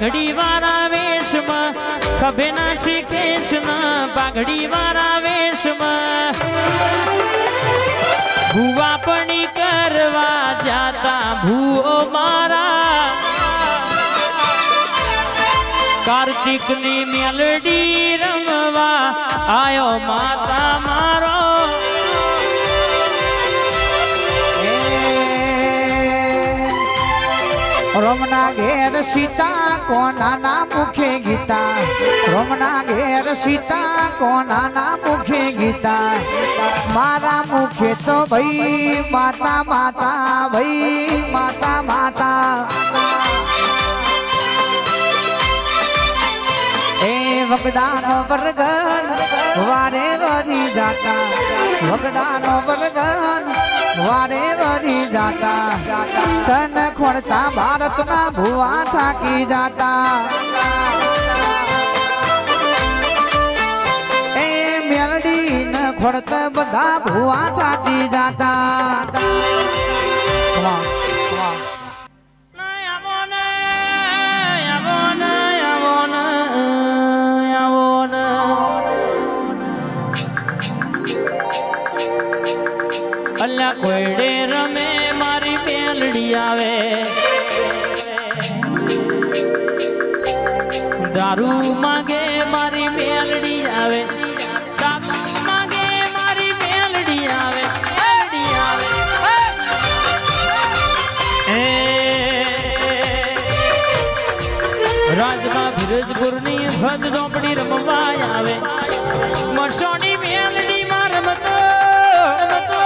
પાઘડી વાળા વેશમાં ખભેના શિકેશમાં પાઘડી વાળા વેશમાં ભૂવાપણી કરવા જાતા ભૂઓ મારા કાર્તિકની મેલડી રમવા આયો માતા મારો રમના ઘેર સીતા કોનાના મુખે ગીતા રમના ઘેર સીતા કોનાના મુખે ગીતા મારા મુખે તો ભાઈ માતા માતા ભાઈ માતા માતા એ વગડાનો વર્ગન વારે વરી જાતા વગડાનો વર્ગન વારે વરી જાતા તન ખોડતા ભારતના ભુવા થાકી જાતા એ મેલડી ન ખોડતા બધા ભુવા થાકી જાતા અલ્યા કોયડે રમે મારી મેલડી આવે દારૂ માગે મારી મેલડી આવે દારૂ માગે મારી મેલડી આવે મેલડી આવે રાજમાં ભીરજપુરની ભજ ઝોપડી રમવા આવે મરસોની મેલડી માં રમતો રમતો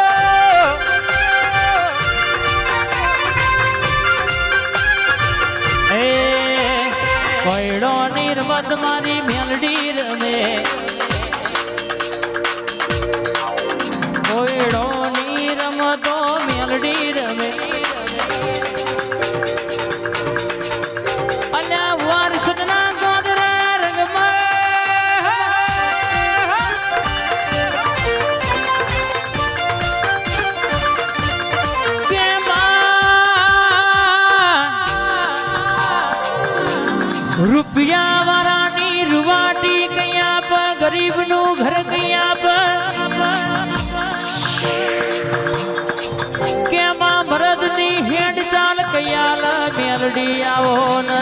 કોયડો નિર્મદ મારી મેલડી રમે કોયડો નિરમતો મેલડી રમે અલ્યા વર્ષના ગોદરા રૂપિયા વાળાની રૂવાટી કયા પર ગરીબ નું ઘર કયા પર કેમાં મરદ ની હેડ ચાલ કયા મેલડી આવો ને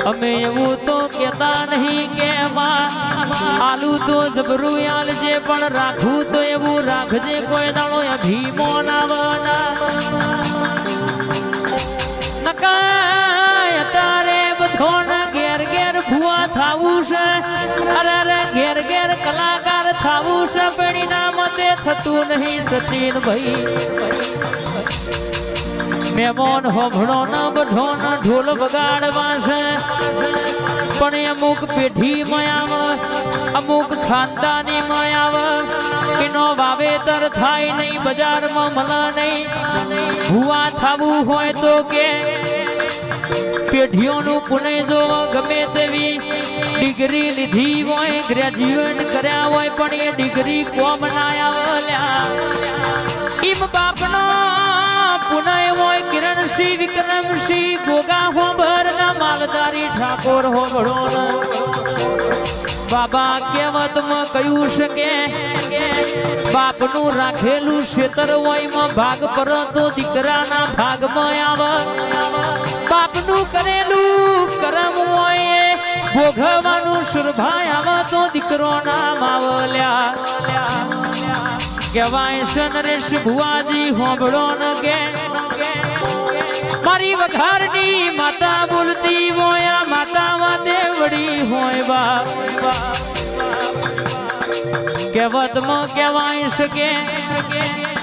અમે એવું તો કેતા નહીં કે આલુ તો જબરું આલજે પણ રાખવું તો એવું રાખજે કોઈ દાડો અભીમો ના તારે બધોને ઘેર ઘેર ભુવા થાવું છે અરે ઘેર ઘેર કલાકાર થાવું છે પેઢીના મતે થતું નહીં સચિન ભાઈ મહેમાન હોભળો ન બધો ન ઢોલ વગાડવા છે પણ અમુક પેઢી મયાવ અમુક ખાનદાની મયાવ એનો વાવેતર થાય નહીં બજારમાં મળે નહીં ભુવા થાવું હોય તો કે પેઢીઓનું પુણે જો ગમે તેવી ડિગ્રી લીધી હોય ગ્રેજ્યુએટ કર્યા હોય પણ એ ડિગ્રી કોમ ના આવ્યા ઈમ બાપનો પુણે હોય કિરણસિંહ વિક્રમસિંહ ગોગા હોંભરના માલધારી ઠાકોર હોબળો બાબા કહેવતમાં કહ્યું છે કે બાપનું રાખેલું ક્ષેત્ર હોય ભાગ પર તો દીકરાના ભાગમાં આવે બાપનું કરેલું કરમ હોય ભોગવવાનું સુરભાઈ આવે તો દીકરો નામ આવલ્યા કહેવાય છે નરેશ ભુવાજી હોંભળો ન કે મારી વઘારની માતા બોલતી હોય માતામાં દેવડી હોય બા કહેવતમાં કહેવાય છે કે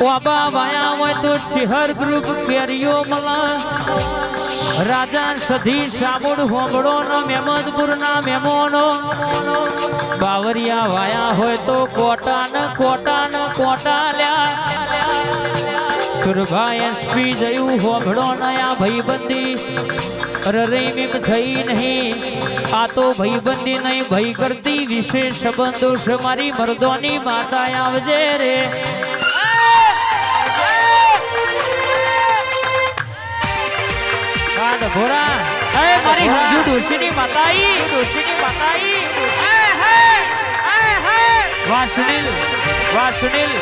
ઓબા વાયા હોય તો શિહર ગ્રુપ કેરીઓ મળે રાજા સધી સાબુડ હોંભળો નો મેમદપુર ના મેમોનો બાવરિયા વાયા હોય તો કોટા લ્યા સુરભાઈ એસપી જયું હોંભળો નયા ભાઈબંધી રહીમ થઈ નહીં આ તો ભાઈબંધી નહીં ભાઈ કરતી વિશેષ સંબંધો છે મારી મર્દોની માતા આવજે રે ડભોરા એ મારી હંજુ ડોશીની માતાઈ વાહ સુનિલ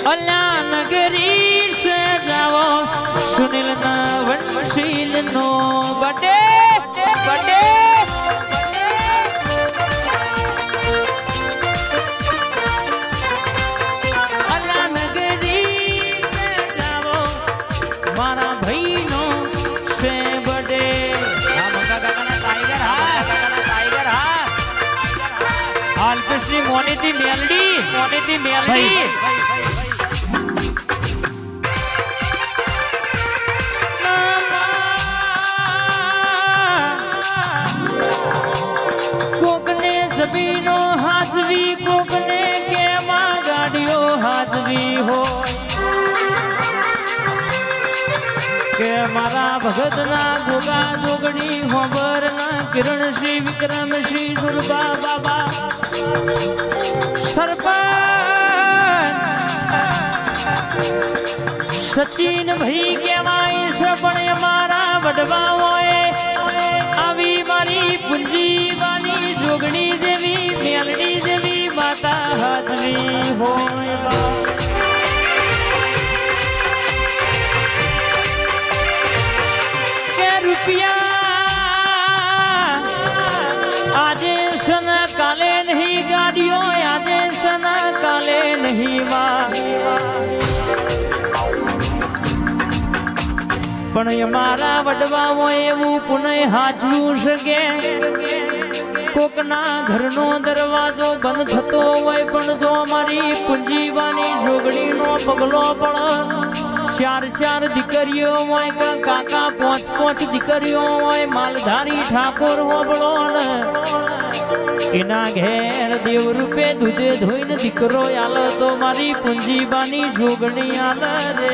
અલ્લા નગરી સે જાઓ સુનિલ ના વંશીલ નો બડે અલ્લા નગરી સે જાઓ મારા ભાઈ નો સે બડે હા મંગા કાકાના ટાઈગર હા હાલકૃષ્ણ મોનીતી મેલડી કોકને જમીનો હાજવી કોકને કેમાં ગાડીઓ હાજવી હોય કે મારા ભગતના જોગા જોગણી હોબરના કિરણશ્રી વિક્રમશ્રી દુર્ગા બાબા સરપંચ સચિન ભાઈ કહેવાય છે પણ અમારા વડવાઓએ આવી મારી પુંજીવાની જોગણી દેવી મેલડી દેવી માતા હાજરી હોય કે રૂપિયા આજે સન કાલે નહીં ગાડીઓ આજે સન કાલે નહીં પણ અમારા વડવાઓ એવું પુનઃ હાચવું શકે કોકના ઘરનો દરવાજો બંધ થતો હોય પણ જો અમારી પુંજીવાની જોગણીનો પગલો પણ ચાર દીકરીઓ હોય કે કાકા પાંચ દીકરીઓ હોય માલધારી ઠાકોર હોબળો ને એના ઘેર દેવ રૂપે દૂધે ધોઈને દીકરો આલ તો મારી પુંજીબાની જોગણી આલ રે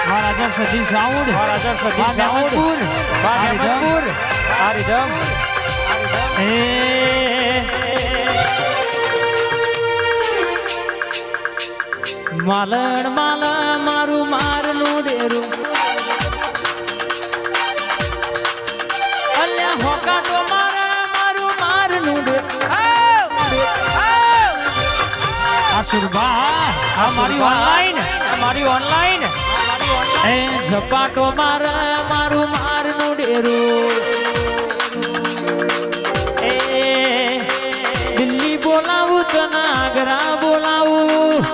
મહારાજા સતી સાઉન્ડ મહેમદપુર આરિધમ માલણ મારું મારનું ડેરું અલ્યા હોકા તો મારું મારનું ડેરું આશુરભા મારી ઓનલાઈન એ ઝપાટો મારું મારનું ડેરું એ દિલ્હી બોલાવું તને આગ્રા બોલાવું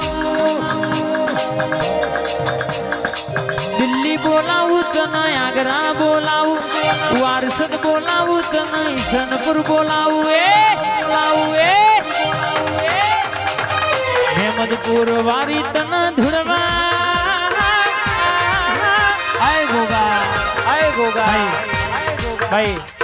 તને આગ્રા બોલાવું વારસદ બોલાવું તને ઈશનપુર બોલાવું મહેમદપુર વારી તને ધૂળવા આય ગોગા ભાઈ